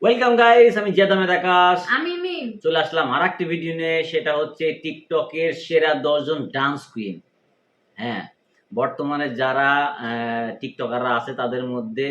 Welcome guys, আমি জিয়াদ আহমেদ আকাশ। আমি মিম চলে আসলাম আরেকটি ভিডিও নিয়ে। সেটা হচ্ছে টিকটকের সেরা 10 জন ডান্স কুইন। হ্যাঁ, বর্তমানে যারা টিকটকাররা আছে তাদের মধ্যে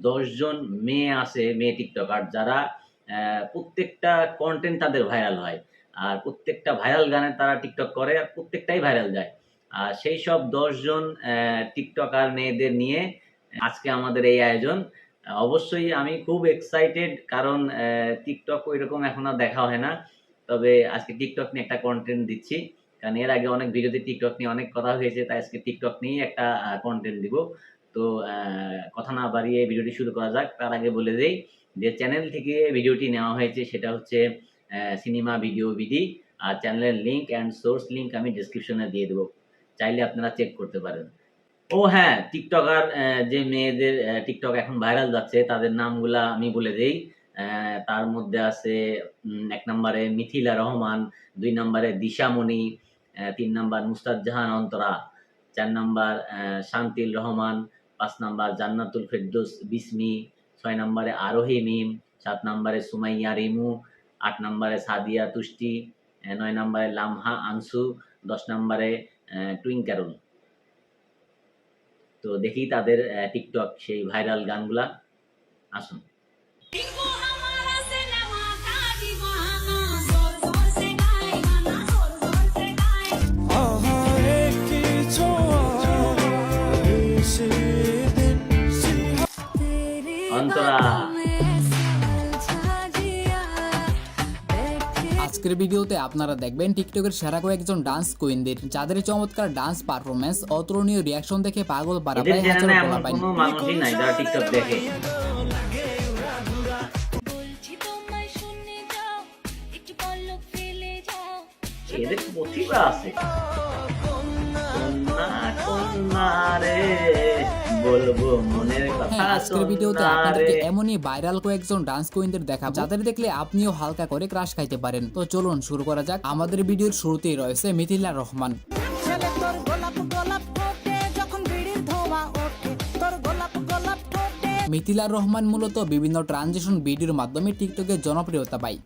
10 জন মেয়ে আছে, মেয়ে টিকটকার যারা প্রত্যেকটা কন্টেন্ট তাদের ভাইরাল হয়। আর প্রত্যেকটা ভাইরাল গানে তারা টিকটক করে আর প্রত্যেকটাই ভাইরাল যায়। আর সেই সব 10 জন টিকটকার মেয়েদের নিয়ে আজকে আমাদের এই আয়োজন। অবশ্যই আমি খুব এক্সাইটেড, কারণ টিকটক ওইরকম এখন আর দেখা হয় না। তবে আজকে টিকটক নিয়ে একটা কন্টেন্ট দিচ্ছি, কারণ এর আগে অনেক ভিডিওতে টিকটক নিয়ে অনেক কথা হয়েছে, তাই আজকে টিকটক নিয়ে একটা কন্টেন্ট দিব। তো কথা না বাড়িয়ে ভিডিওটি শুরু করা যাক। তার আগে বলে দেই যে চ্যানেল থেকে ভিডিওটি নেওয়া হয়েছে, সেটা হচ্ছে সিনেমা ভিডিও বিডি। আর চ্যানেলের লিঙ্ক অ্যান্ড সোর্স লিঙ্ক আমি ডিসক্রিপশনে দিয়ে দেবো, চাইলে আপনারা চেক করতে পারেন। ও হ্যাঁ, টিকটকার যে মেয়েদের টিকটক এখন ভাইরাল যাচ্ছে তাদের নামগুলা আমি বলে দেই। তার মধ্যে আছে ১ নম্বরে মিথিলা রহমান, ২ নম্বরে Dishamoni, ৩ number Nusrat Jahan Antara, ৪ number শান্তিল Rahman, ৫ number Jannatul Ferdous বিসমি, ৬ নম্বরে আরোহী মিম, ৭ নম্বরে সুমাইয়া রিমু, ৮ নম্বরে সাদিয়া তুষ্টি, ৯ নম্বরে লামহা আনসু, ১০ নম্বরে টুইঙ্কারুল। তো দেখি তাদের টিকটক সেই ভাইরাল গানগুলা। আসুন। অন্তরা, আজকের ভিডিওতে আপনারা দেখবেন টিকটকের সেরা কয়েকজন ডান্স কুইনদের, যাদের চমৎকার ডান্স পারফরমেন্স, অতুলনীয় রিয়াকশন দেখে পাগল পারা এদের প্রায় হাজারো চ্যানেলে এমন পোলাপাইন। কোনো মানুষই নাই যারা টিকটক দেখে। এদের প্রতিভা আছে। কন্যা কন্যা রে, বলবো মনের কথা। হ্যাঁ, আজকের ভিডিওতে কন্যা আপনাদেরকে রে। এমনই ভাইরাল কয়েকজন ডান্স কুইনদের দেখাবো, যাদের দেখলে আপনিও হালকা করে ক্রাশ খাইতে পারেন। তো চলুন শুরু করা যাক। আমাদের ভিডিওর শুরুতেই রয়েছে মিথিলা রহমান। মিথিলা রহমান মূলত বিভিন্ন ট্রানজিশন ভিডিওর মাধ্যমে টিকটকে জনপ্রিয়তা পায়।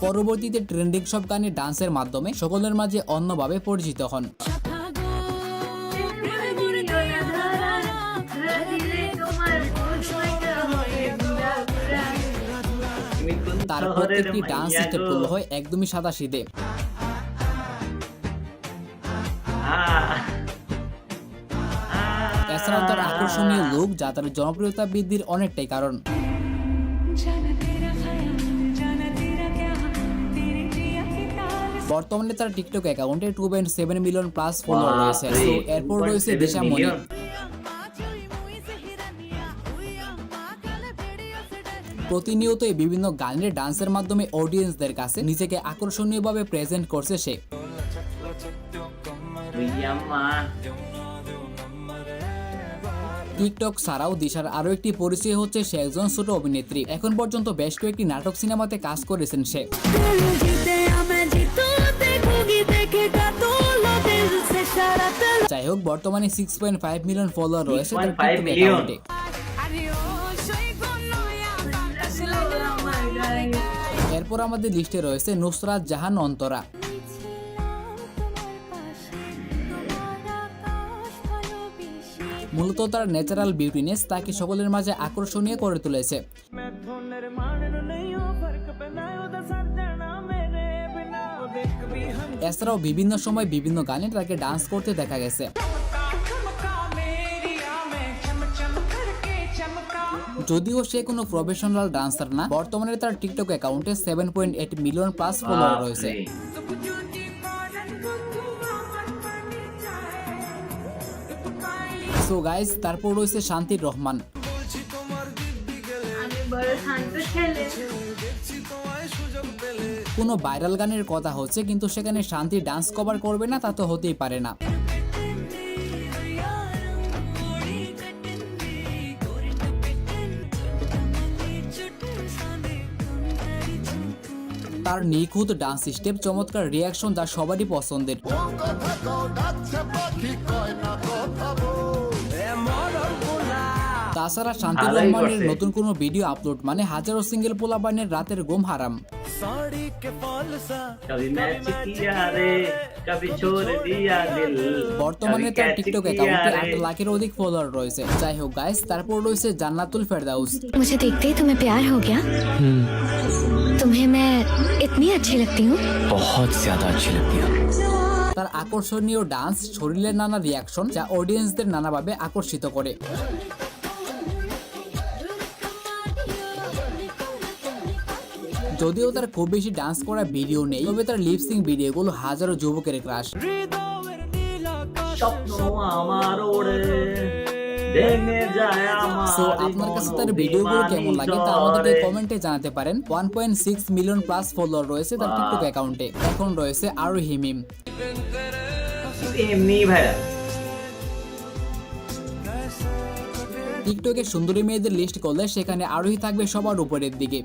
পরবর্তীতে ট্রেন্ডিং সব গানে ডান্সের মাধ্যমে সকলের মাঝে অন্যভাবে পরিচিত হন। তার প্রত্যেকটি ডান্স স্টেপগুলো হয় একদমই সাদাসিধে। এছাড়াও তার আকর্ষণীয় লুক, যা তার জনপ্রিয়তা বৃদ্ধির অনেকটাই কারণ। বর্তমানে তার টিকটক অ্যাকাউন্টে 2.7 মিলিয়ন প্লাস ফলোয়ার রয়েছে। তো এরপর রয়েছে দিশামণি। প্রতিনিয়তই বিভিন্ন গানের ডান্সের মাধ্যমে অডিয়েন্সদের কাছে নিজেকে আকর্ষণীয়ভাবে প্রেজেন্ট করছে সে। টিকটক ছাড়াও দিশার আরো একটি পরিচয় হচ্ছে সে একজন ছোট অভিনেত্রী। এখন পর্যন্ত বেশ কয়েকটি নাটক সিনেমাতে কাজ করেছেন সে। যাই হোক, বর্তমানে 6.5 মিলিয়ন ফলোয়ার রয়েছে তার টিকটক অ্যাকাউন্টে। এরপর আমাদের লিস্টে রয়েছে নুসরাত জাহান অন্তরা। মূলত তার ন্যাচারাল বিউটিনেস তাকে সকলের মাঝে আকর্ষণীয় করে তুলেছে। এছাড়াও বিভিন্ন সময় বিভিন্ন গানে তাকে ডান্স করতে দেখা গেছে। যদিও সে কোনো প্রফেশনাল ডান্সার না, বর্তমানে তার টিকটক অ্যাকাউন্টে 7.8 মিলিয়ন প্লাস ফলোয়ার রয়েছে। সো গাইস, তারপর রয়েছে শান্তির রহমান। কোনো ভাইরাল গানের কথা হচ্ছে, কিন্তু সেখানে শান্তি ডান্স কভার করবে না, তা তো হতেই পারে না। তার নিখুঁত ডান্স স্টেপ, চমৎকার রিয়াকশন যা সবারই পছন্দের। তাছাড়া শান্তি ভালোই রহমানের করছে। নতুন কোনো ভিডিও আপলোড মানে হাজারো সিঙ্গেল পোলাপানের রাতের ঘুম হারাম। কবি मैच किया रे कभी छोड़ दिया दिल বর্তমানে कभी তার कैच টিকটক किया অ্যাকাউন্টে रे 8 লাখের অধিক ফলোয়ার রয়েছে। যাই হোক গাইস, তারপর রয়েছে জান্নাতুল ফেরদাউস। मुझे देखते ही तुम्हें प्यार हो गया। तुम्हें मैं इतनी अच्छी लगती हूँ। बहुत ज्यादा अच्छी लगती है। তার আকর্ষণীয় ডান্স, শরীরের নানা রিয়াকশন যা অডিয়েন্সদের নানাভাবে আকর্ষিত করে। যদিও তার খুব বেশি ডান্স করা ভিডিও নেই, তবে তার লিপসিং ভিডিওগুলো হাজারো যুবকের ক্রাশ। স্বপ্ন আমার ওড়ে ভেঙে যায় আমার সো আপনার কাছে তার ভিডিওগুলো কেমন লাগে তা আমাদেরকে কমেন্টে জানাতে পারেন। 1.6 মিলিয়ন প্লাস ফলোয়ার রয়েছে তার টিকটক অ্যাকাউন্টে। এখন রয়েছে আরো হিমিম। এমনি ভাইরাল। টিকটকে সুন্দরী মেয়েদের লিস্ট করলে সেখানে আরোহী থাকবে সবার উপরের দিকে।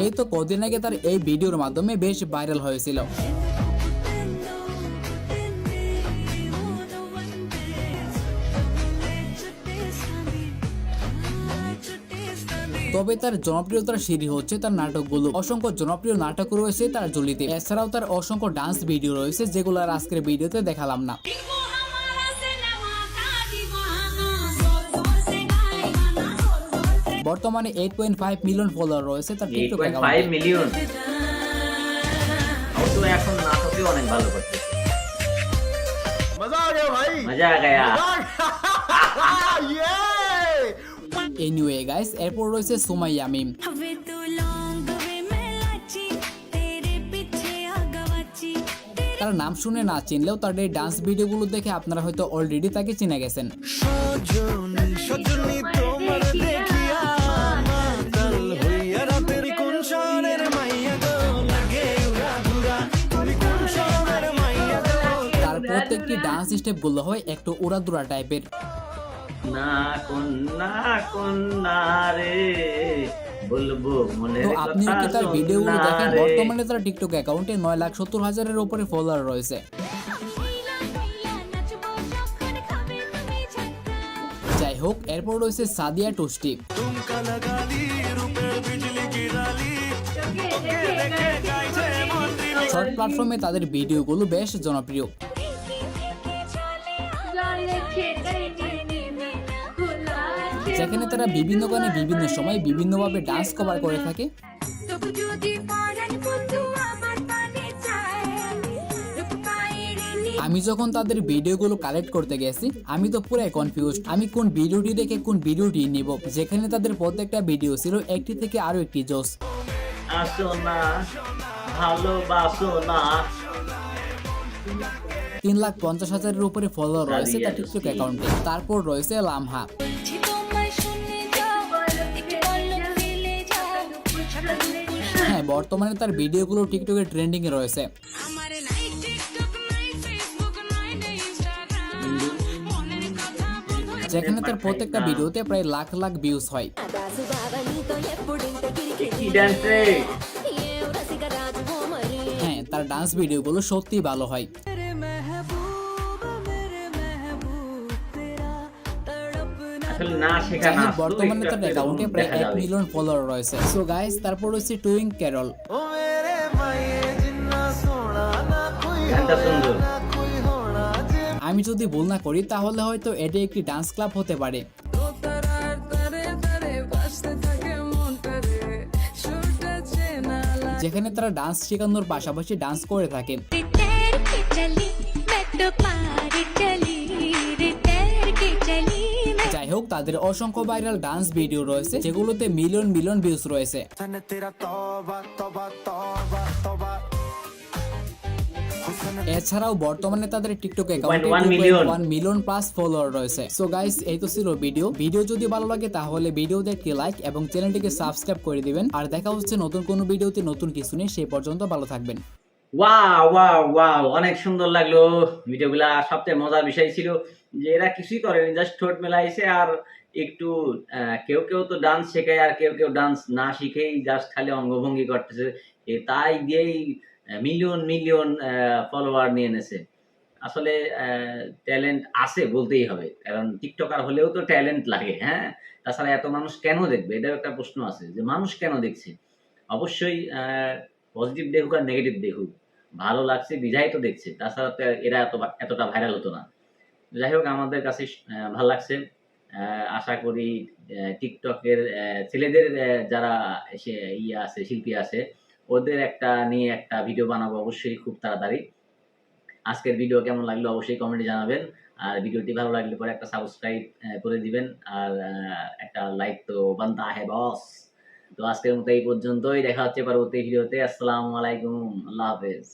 এই তো কদিন আগে তার এই ভিডিওর মাধ্যমে বেশ ভাইরাল হয়েছিল। তবে তার জনপ্রিয়তার সিঁড়ি হচ্ছে তার নাটকগুলো। অসংখ্য জনপ্রিয় নাটক রয়েছে তার ঝুলিতে। এছাড়াও তার অসংখ্য ডান্স ভিডিও রয়েছে যেগুলো আর আজকের ভিডিওতে দেখালাম না। বর্তমানে 8.5 মিলিয়ন ফলোয়ার রয়েছে তার টিকটক 8.5 অ্যাকাউন্টে। মিলিয়ন। তো এখন নাটকে অনেক ভালো করছে। मजा आ गया भाई। মজা আ গয়া। ये এনিওয়ে গাইস, এরপর রয়েছে সুমাইয়া মিম। তার নাম শুনে না চিনলেও তার এই ডান্স ভিডিওগুলো দেখে আপনারা হয়তো অলরেডি তাকে চিনে গেছেন। সজনী তোমার দেখিয়া মাতাল হইয়া রাতের কোন শহরের মাইয়া গো লাগে উড়া ঘুরা তুমি কোন শহরের মাইয়া গো। তার প্রত্যেকটি ডান্স স্টেপ গুলো হয় একটু উড়াদুরা টাইপের। না কন্যা রে বলবো মনে তো আপনিও কি তার ভিডিওগুলো দেখেন? বর্তমানে তার টিকটক অ্যাকাউন্টে 9,70,000-এর উপরে ফলোয়ার রয়েছে। যাই হোক, এরপর রয়েছে সাদিয়া টুস্টি। तुमका लगा दी रुपए बिजली गिराली ओके देखे गाइছে মন্দির শর্ট প্ল্যাটফর্মে তাদের ভিডিওগুলো বেশ জনপ্রিয়। যেখানে তারা বিভিন্ন গানে বিভিন্ন সময় বিভিন্নভাবে ডান্স কভার করে থাকে। আমি যখন তাদের ভিডিওগুলো কালেক্ট করতে গেছি আমি তো পুরাই কনফিউজড, আমি কোন ভিডিওটি দেখে কোন ভিডিওটি নিব। যেখানে তাদের প্রত্যেকটা ভিডিও ছিল একটি থেকে আরো একটি জোস। আসো না ভালোবাসো না। 3,50,000-এর উপরে ফলোয়ার রয়েছে তার টিকটক অ্যাকাউন্টে। তারপর রয়েছে লামহা। হ্যাঁ, বর্তমানে তার ভিডিওগুলো টিকটকে ট্রেন্ডিং এ রয়েছে। যেখানে তার প্রত্যেকটা ভিডিওতে প্রায় লাখ লাখ ভিউজ হয়। কি ডান্স রে? হ্যাঁ, তার ডান্স ভিডিওগুলো সত্যিই ভালো হয়। আসলে না শেখা যাই না। হোক, বর্তমানে তার অ্যাকাউন্টে প্রায় 1 মিলিয়ন। মিলিয়ন ফলোয়ার রয়েছে। সো গাইস, তারপর রয়েছে টুইং ক্যারল। ও মেরে মাইয়ে জিন্না সোনা না কোই গানটা সুন্দর। না কোই হোনা যে আমি যদি ভুল না করি তাহলে হয়তো এটি একটি ডান্স ক্লাব হতে পারে। যেখানে তারা ডান্স শেখানোর পাশাপাশি ডান্স করে থাকেন। যাই হোক, তাদের অসংখ্য ভাইরাল ডান্স ভিডিও রয়েছে যেগুলোতে মিলিয়ন মিলিয়ন ভিউজ রয়েছে। तने तेरा तौबा तौबा तौबा तौबा এছাড়াও বর্তমানে তাদের টিকটক অ্যাকাউন্টে 1 মিলিয়ন। 1 মিলিয়ন প্লাস ফলোয়ার রয়েছে। সো গাইস, এই তো ছিল ভিডিও যদি ভালো লাগে তাহলে ভিডিওতে একটি লাইক এবং চ্যানেলটিকে সাবস্ক্রাইব করে দিবেন। আর দেখা হচ্ছে নতুন কোনো ভিডিওতে নতুন কিছু নিয়ে। সেই পর্যন্ত ভালো থাকবেন। ওয়াও অনেক সুন্দর লাগলো ভিডিওগুলা। সবচেয়ে মজার বিষয় ছিল যে এরা কিছুই করেনি, জাস্ট ঠোঁট মেলাইছে আর একটু কেউ কেউ তো ডান্স শেখায় আর কেউ কেউ ডান্স না শিখেই জাস্ট খালি অঙ্গভঙ্গি করতেছে। তাই দিয়েই মিলিয়ন মিলিয়ন ফলোয়ার নিয়ে এনেছে। আসলে ট্যালেন্ট আছে বলতেই হবে। কারণ টিকটকার হলেও তো ট্যালেন্ট লাগে, হ্যাঁ? তাছাড়া এত মানুষ কেন দেখবে? এটাও একটা প্রশ্ন আছে যে মানুষ কেন দেখছে? অবশ্যই পজিটিভ দেখুক আর নেগেটিভ দেখুক। ভালো লাগছে বিধায় তো দেখছে। তাছাড়া তো এরা এতটা ভাইরাল হতো না। যাই হোক আমাদের কাছে ভাল লাগছে। আশা করি টিকটকের ছেলেদের যারা আছে শিল্পী আছে, ওদের নিয়ে একটা ভিডিও বানাবো অবশ্যই খুব তাড়াতাড়ি। আজকের ভিডিও কেমন লাগলো অবশ্যই কমেন্টে জানাবেন। আর ভিডিওটি ভালো লাগলে পরে একটা সাবস্ক্রাইব করে দিবেন। আর একটা লাইক তো বানতা হে বস। তো আজকের মতো এই পর্যন্তই। দেখা হচ্ছে পরবর্তী ভিডিওতে। আসসালামু আলাইকুম। আল্লাহ হাফেজ।